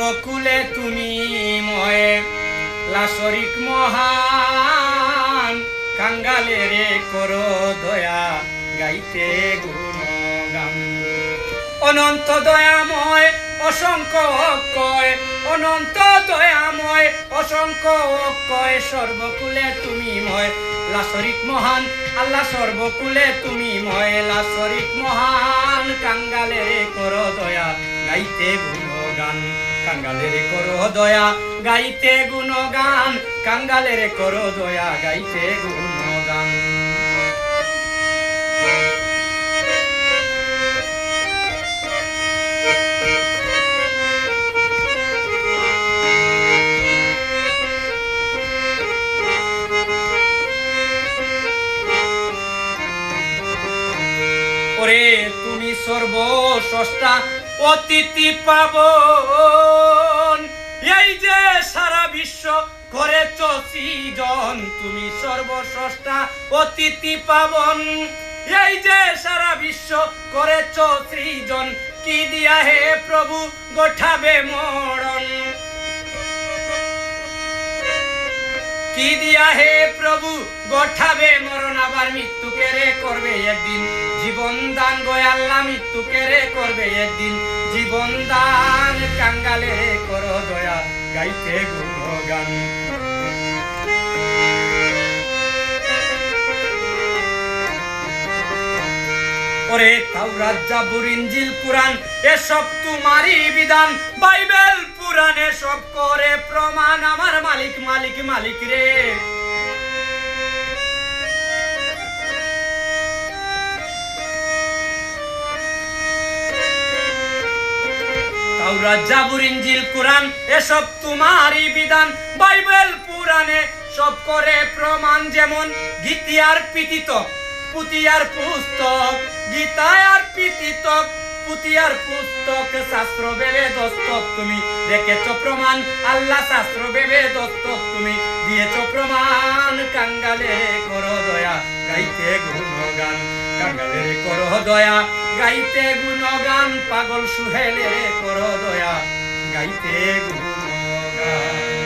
সর্বকুলে তুমি ময় লাশরিক মহান কাঙ্গালেরে করো দয়া গাইতে গুণগান অনন্ত দয়াময় অসংখ্য অক্ষয় অনন্ত দয়াময় অসংখ্য অক্ষয় সর্বকুলে তুমি ময় লাশরিক মহান আল্লাহ সর্বকুলে তুমি ময় লাশরিক মহান কাঙ্গালেরে করো দয়া গাইতে গুণগান কাঙ্গালেরে করো দয়া গাইতে গুণগান কাঙ্গালেরে করো দয়া গাইতে গুণগান ওরে তুমি সর্বস্রষ্টা অতিথি পাবন এই যে সারা বিশ্ব করেছ সৃজন তুমি সর্বস্রষ্টা অতিথি পাবন এই যে সারা বিশ্ব করেছ সৃজন কি দিয়া হে প্রভু গোঠাবে মরণ কি দিয়া হে প্রভু গোঠাবে মরণ আবার মৃত্যুকে রে করবে একদিন জীবন দান গো আল্লাহ মৃত্যুকে রে করবে একদিন জীবন দান কাঙ্গালে করো দয়া গাইতে গুণগান ওরে তাওরাত জাবুর ইনজিল কুরআন এসব তোমারই বিধান বাইবেল পুরাণে সব করে প্রমাণ আমার মালিক মালিক মালিক রে তাওরাত জাবুর ইনজিল কুরআন এসব তোমারই বিধান বাইবেল পুরাণে সব করে প্রমাণ যেমন গীতিয়ার পিতিতক পুতিয়ার পুস্তক গীতায়ার পিতিতক পুতিয়ার পুস্তক শাস্ত্র বেবে দস্তক তুমি রেখেছ প্রমাণ আল্লাহ শাস্ত্র বেবে দস্তক তুমি দিয়েছ প্রমাণ কাঙ্গালে করো দয়া গাইতে গুণগান কাঙ্গালে করো দয়া গাইতে গুণগান পাগল সুহেলে করো দয়া গাইতে গুণগান